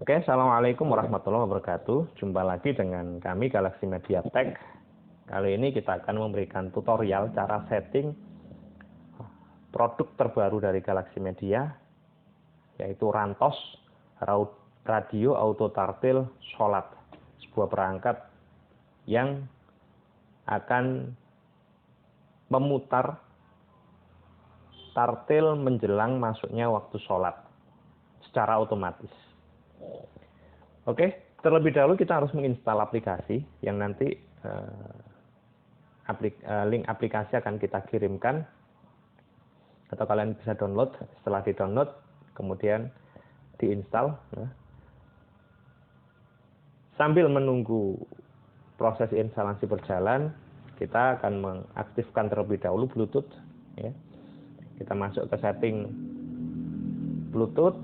Oke, Assalamualaikum warahmatullahi wabarakatuh. Jumpa lagi dengan kami Galaxy Media Tech. Kali ini kita akan memberikan tutorial cara setting produk terbaru dari Galaxy Media, yaitu Rantos Radio Auto Tartil Solat, sebuah perangkat yang akan memutar tartil menjelang masuknya waktu sholat secara otomatis. Oke, terlebih dahulu kita harus menginstal aplikasi yang nanti link aplikasi akan kita kirimkan atau kalian bisa download. Setelah di-download kemudian diinstal. Sambil menunggu proses instalasi berjalan, kita akan mengaktifkan terlebih dahulu Bluetooth. Ya. Kita masuk ke setting Bluetooth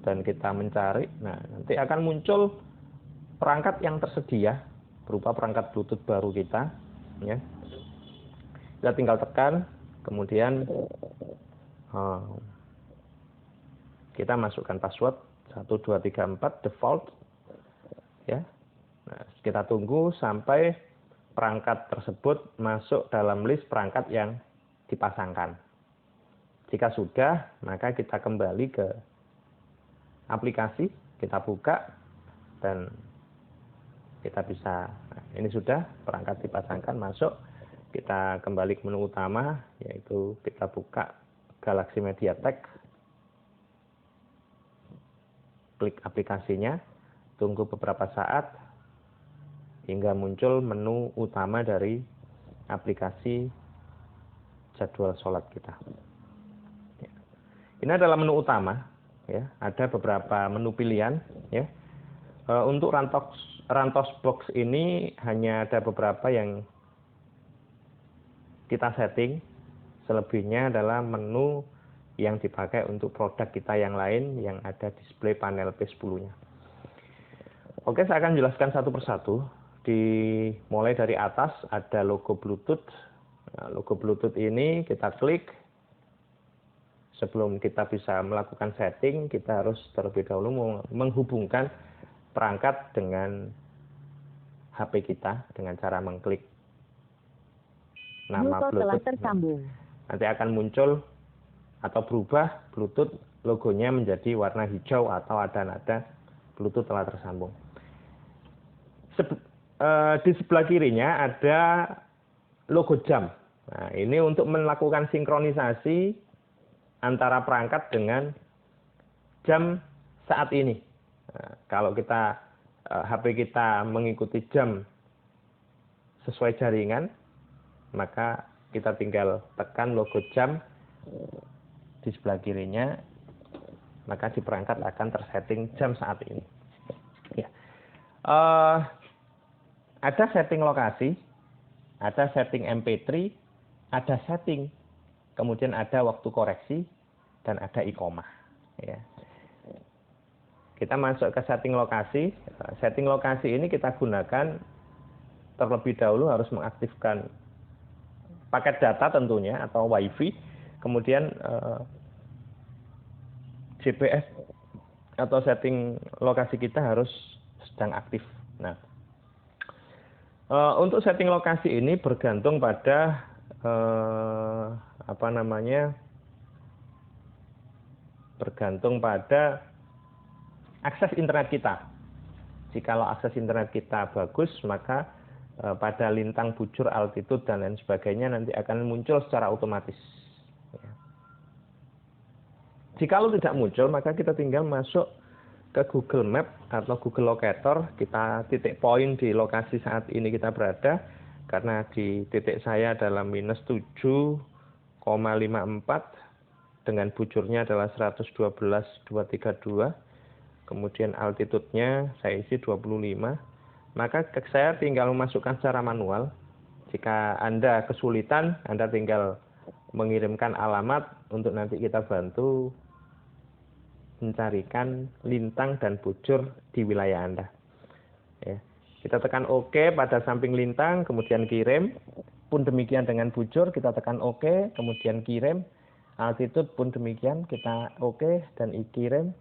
dan kita mencari. Nah, nanti akan muncul perangkat yang tersedia berupa perangkat Bluetooth baru kita. Ya. Kita tinggal tekan, kemudian kita masukkan password 1234 default. Ya. Nah, kita tunggu sampai perangkat tersebut masuk dalam list perangkat yang dipasangkan. Jika sudah, maka kita kembali ke aplikasi, kita buka, dan kita bisa, ini sudah perangkat dipasangkan, masuk. Kita kembali ke menu utama, yaitu kita buka Galaxy Media Tech. Klik aplikasinya, tunggu beberapa saat, hingga muncul menu utama dari aplikasi jadwal sholat kita. Ini adalah menu utama, ya. Ada beberapa menu pilihan, ya. Untuk Rantos Box ini hanya ada beberapa yang kita setting. Selebihnya adalah menu yang dipakai untuk produk kita yang lain yang ada display panel P10-nya. Oke, saya akan jelaskan satu persatu. Mulai dari atas ada logo Bluetooth. Nah, logo Bluetooth ini kita klik. Sebelum kita bisa melakukan setting, kita harus terlebih dahulu menghubungkan perangkat dengan HP kita dengan cara mengklik nama Bluetooth. Nanti akan muncul atau berubah Bluetooth, logonya menjadi warna hijau atau ada nada Bluetooth telah tersambung. Di sebelah kirinya ada logo jam. Nah, ini untuk melakukan sinkronisasi antara perangkat dengan jam saat ini. Nah, kalau kita HP kita mengikuti jam sesuai jaringan, maka kita tinggal tekan logo jam di sebelah kirinya, maka di perangkat akan tersetting jam saat ini. Ya. Ada setting lokasi, ada setting MP3, ada setting, kemudian ada waktu koreksi, dan ada iqomah. Ya. Kita masuk ke setting lokasi. Setting lokasi ini kita gunakan terlebih dahulu harus mengaktifkan paket data tentunya atau WiFi, kemudian GPS atau setting lokasi kita harus sedang aktif. Nah, untuk setting lokasi ini bergantung pada bergantung pada akses internet kita. Jikalau akses internet kita bagus, maka pada lintang, bujur, altitude, dan lain sebagainya nanti akan muncul secara otomatis. Jikalau tidak muncul, maka kita tinggal masuk ke Google Map atau Google Locator. Kita titik poin di lokasi saat ini kita berada. Karena di titik saya adalah -7,54 dengan bujurnya adalah 112,232. Kemudian altitude-nya saya isi 25. Maka saya tinggal memasukkan secara manual. Jika Anda kesulitan, Anda tinggal mengirimkan alamat untuk nanti kita bantu mencarikan lintang dan bujur di wilayah Anda. Ya. Kita tekan OK pada samping lintang, kemudian kirim. Pun demikian dengan bujur, kita tekan OK, kemudian kirim. Altitude pun demikian, kita OK dan kirim.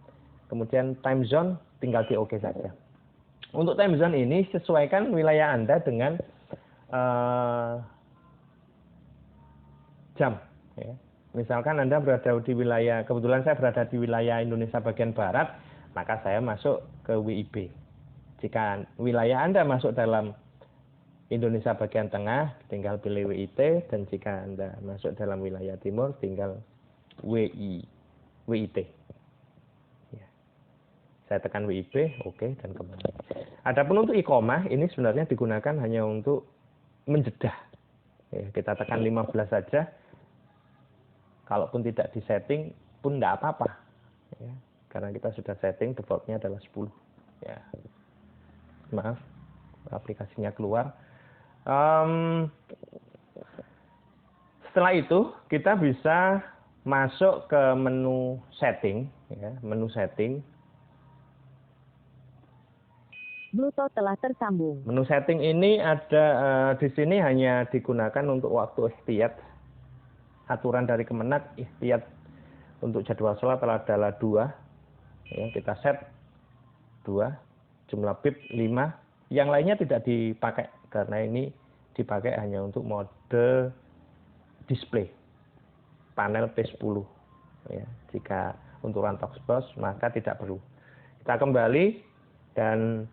kemudian time zone tinggal di OK saja. Untuk time zone ini sesuaikan wilayah Anda dengan jam. Ya. Misalkan Anda berada di wilayah, kebetulan saya berada di wilayah Indonesia bagian Barat, maka saya masuk ke WIB. Jika wilayah Anda masuk dalam Indonesia bagian tengah, tinggal pilih WIT, dan jika Anda masuk dalam wilayah timur, tinggal WIT. Ya. Saya tekan WIB, oke, dan kembali. Adapun untuk iqomah, ini sebenarnya digunakan hanya untuk menjedah. Ya, kita tekan 15 saja, kalaupun tidak disetting pun tidak apa-apa. Ya, karena kita sudah setting, defaultnya adalah 10. Ya. Maaf, aplikasinya keluar. Setelah itu kita bisa masuk ke menu setting, ya, menu setting. Bluetooth telah tersambung. Menu setting ini ada di sini hanya digunakan untuk waktu ihtiyat. Aturan dari Kemenak ihtiyat untuk jadwal sholat adalah 2. Ya, kita set 2, jumlah bit 5. Yang lainnya tidak dipakai karena ini dipakai hanya untuk mode display panel P10. Ya, jika untuk Rantox Boss maka tidak perlu. Kita kembali dan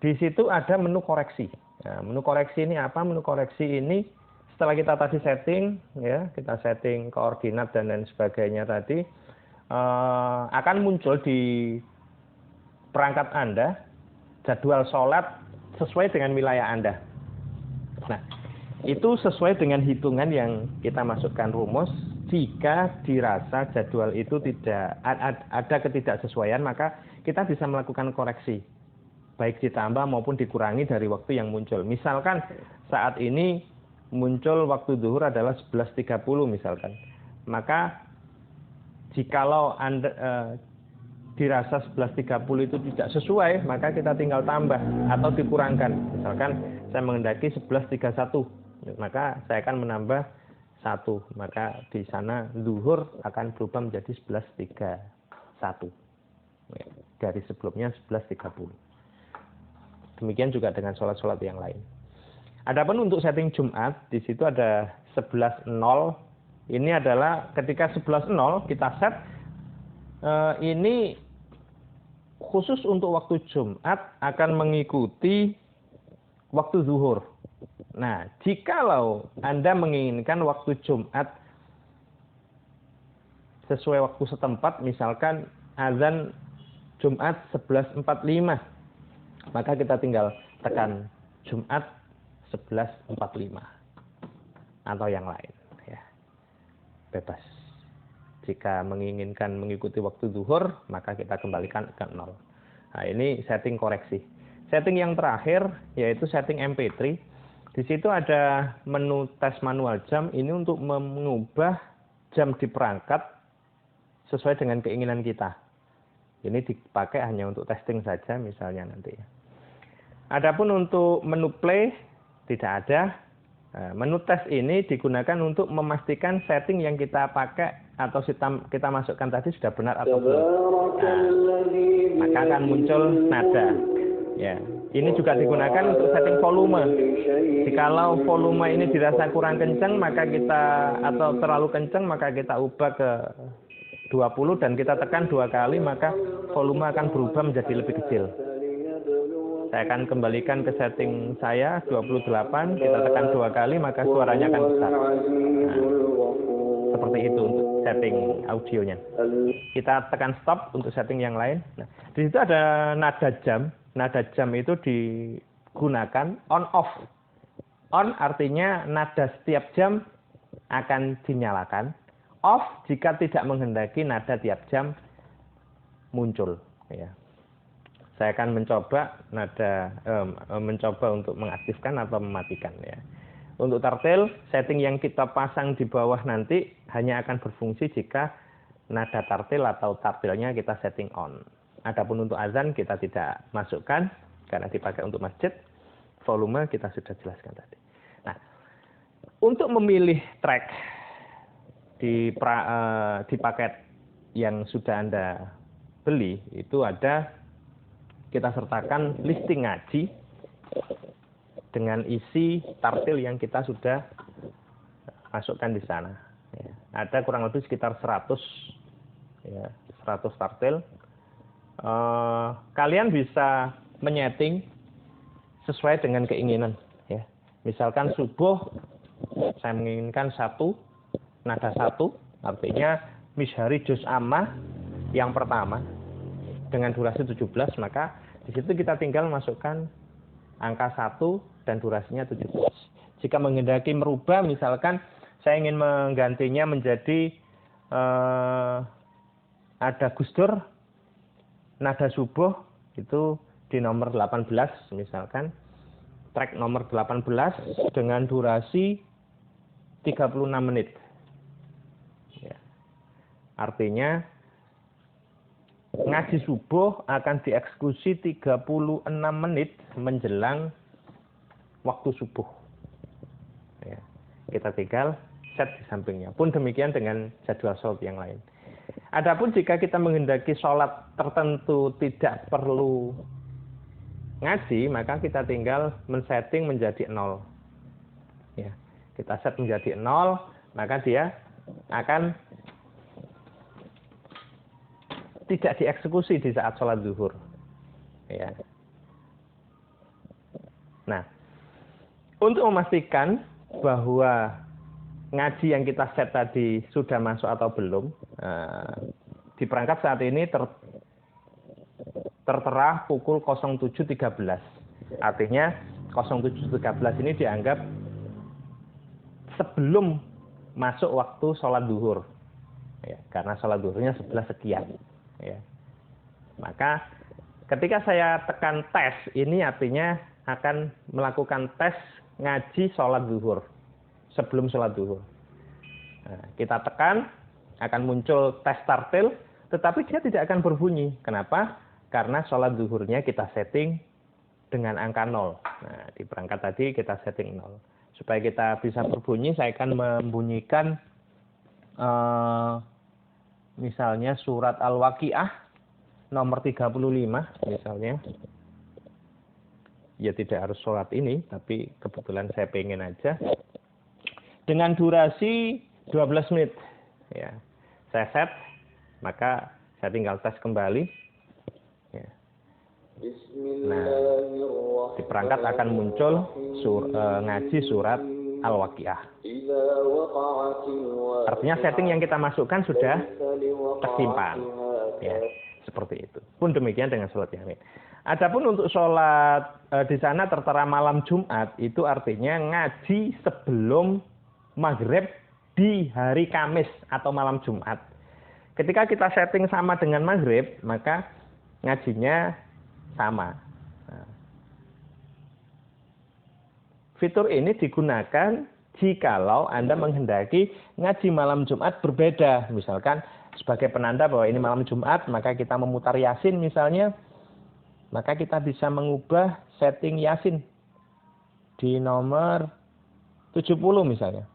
di situ ada menu koreksi. Nah, menu koreksi ini apa? Menu koreksi ini setelah kita tadi setting, ya, kita setting koordinat dan lain sebagainya tadi, akan muncul di perangkat Anda jadwal sholat sesuai dengan wilayah Anda. Nah, itu sesuai dengan hitungan yang kita masukkan rumus. Jika dirasa jadwal itu tidak ada ketidaksesuaian, maka kita bisa melakukan koreksi, baik ditambah maupun dikurangi dari waktu yang muncul. Misalkan saat ini muncul waktu zuhur adalah 11.30 misalkan. Maka jikalau Anda dirasa 11.30 itu tidak sesuai, maka kita tinggal tambah atau dikurangkan. Misalkan saya menghendaki 11.31, maka saya akan menambah 1. Maka di sana zuhur akan berubah menjadi 11.31. Dari sebelumnya 11.30. Demikian juga dengan sholat-sholat yang lain. Adapun untuk setting Jumat, di situ ada 11.0. Ini adalah ketika 11.0 kita set, ini khusus untuk waktu Jumat akan mengikuti waktu zuhur. Nah, jikalau Anda menginginkan waktu Jumat sesuai waktu setempat, misalkan azan Jumat 11.45, maka kita tinggal tekan Jumat 11.45 atau yang lain, ya. Bebas. Jika menginginkan mengikuti waktu zuhur, maka kita kembalikan ke 0. Nah, ini setting koreksi. Setting yang terakhir yaitu setting MP3. Di situ ada menu tes manual jam. Ini untuk mengubah jam di perangkat sesuai dengan keinginan kita. Ini dipakai hanya untuk testing saja misalnya nanti. Adapun untuk menu play tidak ada. Menu tes ini digunakan untuk memastikan setting yang kita pakai atau kita masukkan tadi sudah benar atau belum. Nah, maka akan muncul nada. Ya, ini juga digunakan untuk setting volume. Jikalau volume ini dirasa kurang kencang, maka atau terlalu kencang, maka kita ubah ke 20 dan kita tekan 2 kali, maka volume akan berubah menjadi lebih kecil. Saya akan kembalikan ke setting saya 28, kita tekan 2 kali, maka suaranya akan besar. Nah, seperti itu untuk setting audionya. Kita tekan stop untuk setting yang lain. Nah, di situ ada nada jam. Nada jam itu digunakan on off. On artinya nada setiap jam akan dinyalakan. Off jika tidak menghendaki nada tiap jam muncul. Ya. Saya akan mencoba untuk mengaktifkan atau mematikan, ya. Untuk tartil, setting yang kita pasang di bawah nanti hanya akan berfungsi jika nada tartil atau tartilnya kita setting on. Adapun untuk azan kita tidak masukkan karena dipakai untuk masjid. Volume kita sudah jelaskan tadi. Nah, untuk memilih track di paket yang sudah Anda beli itu ada kita sertakan listing ngaji dengan isi tartil yang kita sudah masukkan di sana. Ya, ada kurang lebih sekitar 100 tartil. Kalian bisa menyeting sesuai dengan keinginan. Ya. Misalkan subuh saya menginginkan nada 1, artinya mishari juz ammah yang pertama dengan durasi 17, maka di situ kita tinggal masukkan angka 1 dan durasinya 17. Jika menghendaki merubah, misalkan saya ingin menggantinya menjadi ada gusdur nada subuh itu di nomor 18 misalkan, track nomor 18 dengan durasi 36 menit. Ya. Artinya ngaji subuh akan dieksekusi 36 menit menjelang waktu subuh. Ya. Kita tinggal set di sampingnya. Pun demikian dengan jadwal sholat yang lain. Adapun jika kita menghendaki sholat tertentu tidak perlu ngaji, maka kita tinggal men-setting menjadi 0. Ya. Kita set menjadi 0, maka dia akan tidak dieksekusi di saat sholat zuhur. Ya. Nah, untuk memastikan bahwa ngaji yang kita set tadi sudah masuk atau belum, di perangkat saat ini tertera pukul 07.13. Artinya 07.13 ini dianggap sebelum masuk waktu sholat zuhur. Ya, karena sholat zuhurnya 11 sekian. Ya. Maka ketika saya tekan tes, ini artinya akan melakukan tes ngaji sholat zuhur sebelum sholat zuhur. Nah, kita tekan, akan muncul tes tartil, tetapi dia tidak akan berbunyi. Kenapa? Karena sholat zuhurnya kita setting dengan angka 0. Nah, di perangkat tadi kita setting 0. Supaya kita bisa berbunyi, saya akan membunyikan misalnya surat Al-Waqiah nomor 35 misalnya. Ya tidak harus sholat ini, tapi kebetulan saya pengen aja. Dengan durasi 12 menit. Ya. Saya set, maka saya tinggal tes kembali. Ya. Nah, di perangkat akan muncul ngaji surat Al-Waqiah. Artinya setting yang kita masukkan sudah tersimpan. Ya, seperti itu. Pun demikian dengan sholat yang lain. Adapun untuk sholat di sana tertera malam Jumat, itu artinya ngaji sebelum maghrib di hari Kamis atau malam Jumat. Ketika kita setting sama dengan maghrib, maka ngajinya sama. Nah, fitur ini digunakan jikalau Anda menghendaki ngaji malam Jumat berbeda. Misalkan sebagai penanda bahwa ini malam Jumat, maka kita memutar Yasin misalnya, maka kita bisa mengubah setting Yasin di nomor 70 misalnya.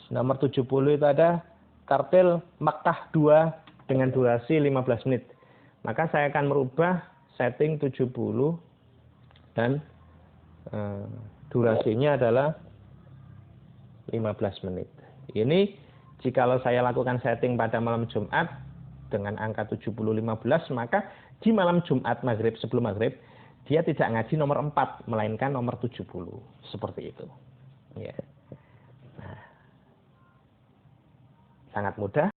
Nomor 70 itu ada tartil Makkah 2 dengan durasi 15 menit. Maka saya akan merubah setting 70 dan durasinya adalah 15 menit. Ini jikalau saya lakukan setting pada malam Jumat dengan angka 70-15, maka di malam Jumat maghrib sebelum maghrib dia tidak ngaji nomor 4 melainkan nomor 70. Seperti itu. Ya. Nah, sangat mudah.